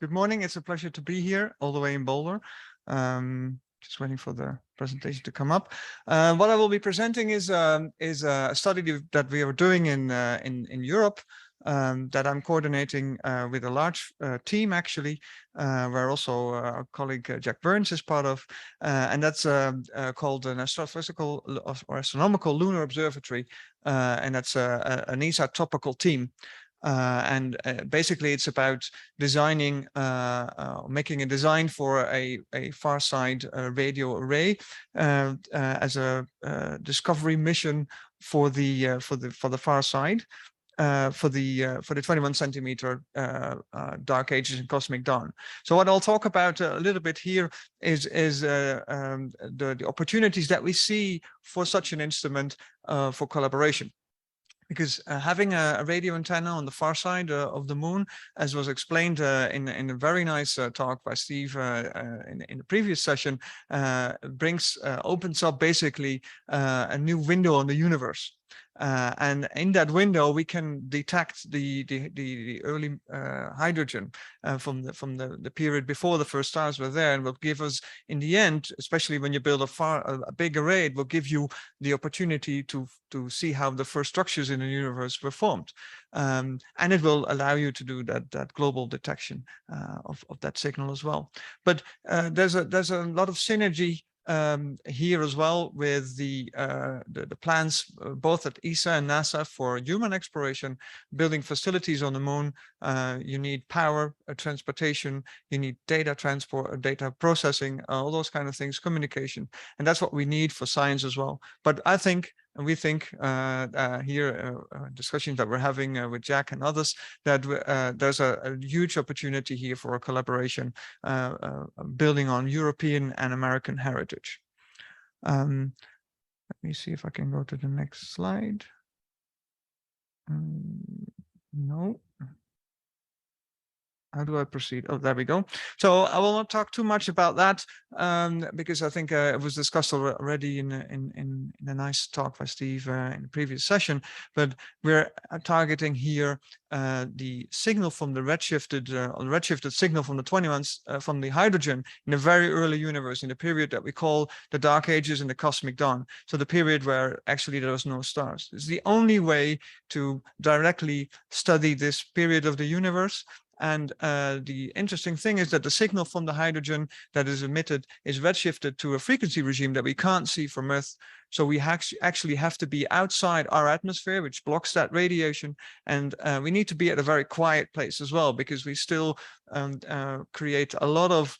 Good morning. It's a pleasure to be here all the way in Boulder. Just waiting for the presentation to come up. What I will be presenting is a study that we are doing in Europe that I'm coordinating with a large team, actually, where also our colleague Jack Burns is part of, and that's called an Astrophysical or Astronomical Lunar Observatory, and that's an ESA Topical team. Basically it's about designing, making a design for a far side radio array as a discovery mission for the far side. For the 21 centimeter dark ages and cosmic dawn. So what I'll talk about a little bit here is the opportunities that we see for such an instrument for collaboration. Because having a radio antenna on the far side of the moon, as was explained in a very nice talk by Steve in the previous session, opens up basically a new window on the universe. And in that window, we can detect the early hydrogen from the period before the first stars were there, and will give us, in the end, especially when you build a big array, it will give you the opportunity to see how the first structures in the universe were formed, and it will allow you to do that global detection of that signal as well. But there's a lot of synergy here as well with the plans both at ESA and NASA for human exploration, building facilities on the moon. You need power, transportation, you need data transport, data processing, all those kind of things, communication, and that's what we need for science as well. But I think, and we think here, discussions that we're having with Jack and others, that there's a huge opportunity here for a collaboration building on European and American heritage. Let me see if I can go to the next slide. No. How do I proceed? Oh, there we go. So I will not talk too much about that because I think it was discussed already in a nice talk by Steve in the previous session. But we're targeting here the signal from the redshifted signal from the 21 from the hydrogen in a very early universe, in the period that we call the dark ages and the cosmic dawn. So the period where actually there was no stars. It's the only way to directly study this period of the universe. And the interesting thing is that the signal from the hydrogen that is emitted is redshifted to a frequency regime that we can't see from Earth. So we actually have to be outside our atmosphere, which blocks that radiation. And we need to be at a very quiet place as well, because we still create a lot of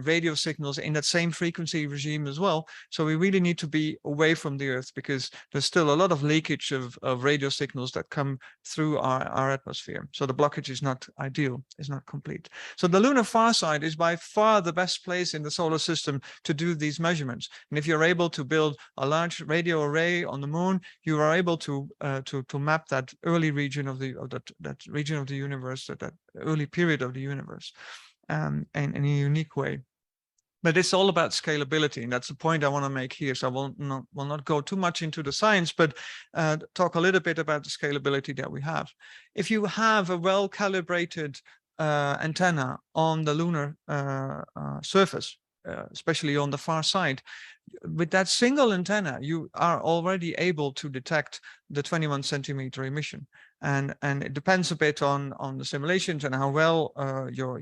radio signals in that same frequency regime as well. So we really need to be away from the Earth, because there's still a lot of leakage of radio signals that come through our atmosphere. So the blockage is not ideal, is not complete. So the lunar far side is by far the best place in the solar system to do these measurements. And if you're able to build a large radio array on the moon, you are able to map that early region of that region of the universe, that early period of the universe. And in a unique way. But it's all about scalability, and that's the point I want to make here. So I will not go too much into the science, but talk a little bit about the scalability that we have. If you have a well-calibrated antenna on the lunar surface, especially on the far side, with that single antenna, you are already able to detect the 21 centimeter emission. And it depends a bit on the simulations and how well your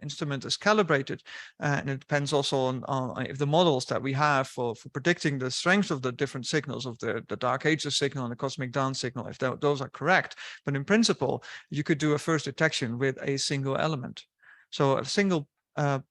instrument is calibrated. And it depends also on if the models that we have for predicting the strength of the different signals of the dark ages signal and the cosmic dawn signal, if those are correct. But in principle, you could do a first detection with a single element. So a single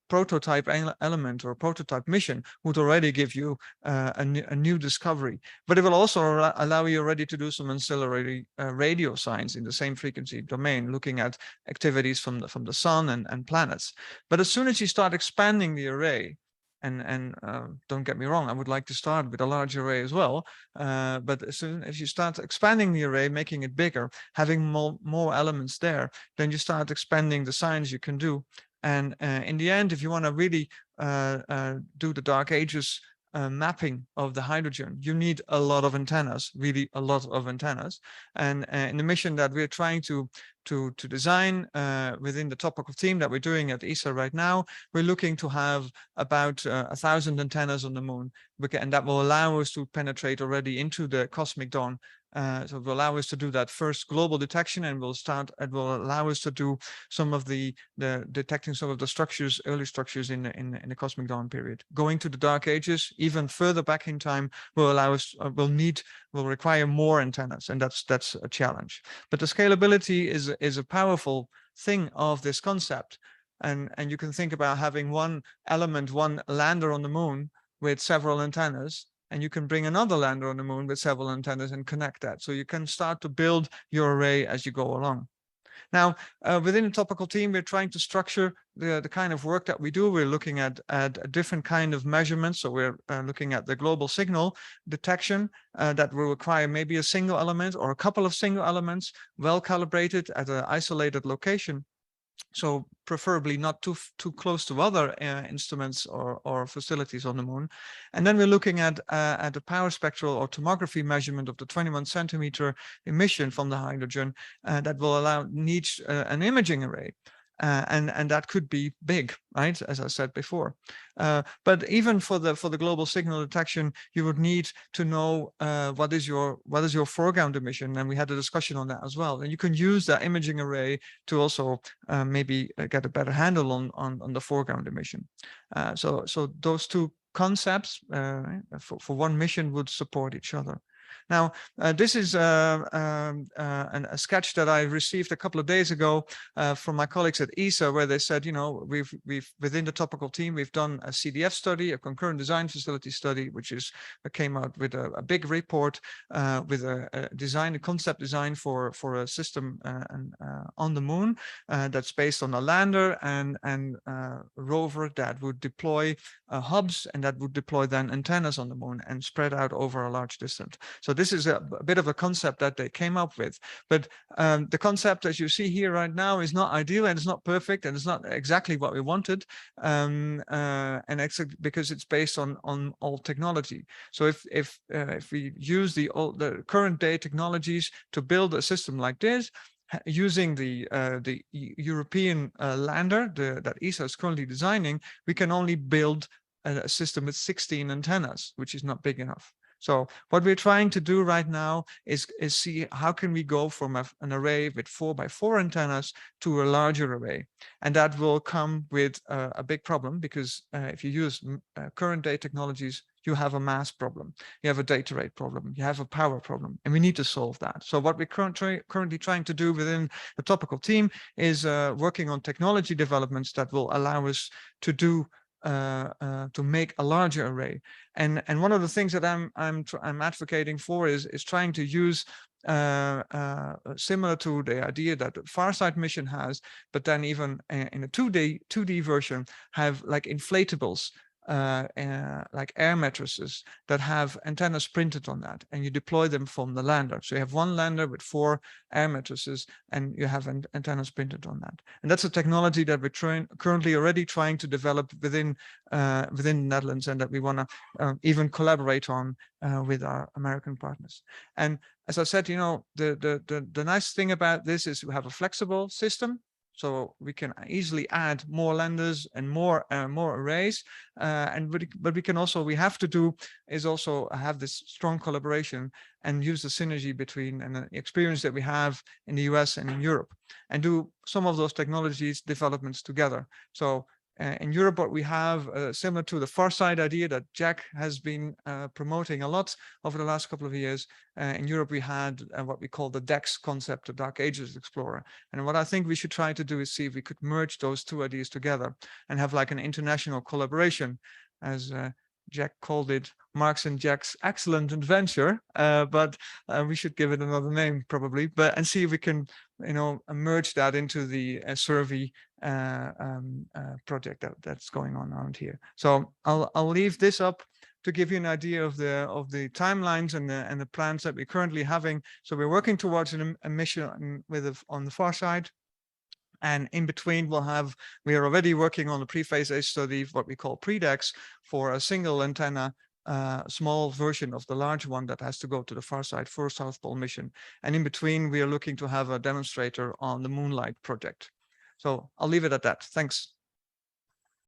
prototype element or prototype mission would already give you a new discovery, but it will also allow you already to do some ancillary radio science in the same frequency domain, looking at activities from the sun and planets. But as soon as you start expanding the array, and don't get me wrong, I would like to start with a large array as well, but as soon as you start expanding the array, making it bigger, having more elements there, then you start expanding the science you can do. And in the end, if you want to really do the dark ages mapping of the hydrogen, you need a lot of antennas, really a lot of antennas. And in the mission that we're trying to design within the topical team that we're doing at ESA right now, we're looking to have about 1,000 antennas on the moon, and that will allow us to penetrate already into the cosmic dawn. So it will allow us to do that first global detection, and it will allow us to do some of the detecting some of the structures, early structures in the cosmic dawn period. Going to the dark ages, even further back in time, will allow us, will require more antennas, and that's a challenge. But the scalability is a powerful thing of this concept. And you can think about having one element, one lander on the moon with several antennas, and you can bring another lander on the moon with several antennas and connect that. So you can start to build your array as you go along. Now, within the topical team, we're trying to structure the kind of work that we do. We're looking at a different kind of measurements. So we're looking at the global signal detection that will require maybe a single element or a couple of single elements, well calibrated at an isolated location. So preferably not too close to other instruments or facilities on the moon. And then we're looking at the power spectral or tomography measurement of the 21 centimeter emission from the hydrogen that will need an imaging array. And that could be big, right? As I said before. But even for the global signal detection, you would need to know what is your foreground emission, and we had a discussion on that as well. And you can use that imaging array to also maybe get a better handle on the foreground emission. So those two concepts for one mission would support each other. Now, this is a sketch that I received a couple of days ago from my colleagues at ESA, where they said, you know, we've within the topical team, we've done a CDF study, a concurrent design facility study, which came out with a big report with a concept design for a system on the moon that's based on a lander and rover that would deploy hubs, and that would deploy then antennas on the moon and spread out over a large distance. So this is a bit of a concept that they came up with, but the concept, as you see here right now, is not ideal, and it's not perfect, and it's not exactly what we wanted, and it's because it's based on old technology. So if we use the current day technologies to build a system like this, using the European lander that ESA is currently designing, we can only build a system with 16 antennas, which is not big enough. So what we're trying to do right now is see how can we go from an array with 4x4 antennas to a larger array. And that will come with a big problem, because if you use current day technologies, you have a mass problem, you have a data rate problem, you have a power problem, and we need to solve that. So what we're currently trying to do within the topical team is working on technology developments that will allow us to do to make a larger array. And one of the things that I'm advocating for is trying to use similar to the idea that the Farsight mission has, but then even in a 2D version, have like inflatables, like air mattresses that have antennas printed on that, and you deploy them from the lander. So you have one lander with 4 air mattresses, and you have antennas printed on that. And that's a technology that we're currently already trying to develop within the Netherlands, and that we want to even collaborate on with our American partners. And as I said, you know, the nice thing about this is we have a flexible system. So we can easily add more landers and more arrays, but we can also, we have to do is also have this strong collaboration and use the synergy between and the experience that we have in the US and in Europe, and do some of those technologies developments together. So in Europe, what we have, similar to the Farsight idea that Jack has been promoting a lot over the last couple of years, in Europe we had what we call the DEX concept, the Dark Ages Explorer. And what I think we should try to do is see if we could merge those two ideas together and have like an international collaboration, as Jack called it, Marc's and Jack's excellent adventure, but we should give it another name probably, and see if we can, you know, merge that into the survey project that's going on around here. So I'll leave this up to give you an idea of the timelines and the plans that we're currently having. So we're working towards a mission on the Farsight. And in between, we are already working on a pre-phase A study, what we call PREDEX, for a single antenna small version of the large one that has to go to the far side for South Pole mission. And in between, we are looking to have a demonstrator on the Moonlight project. So I'll leave it at that. Thanks.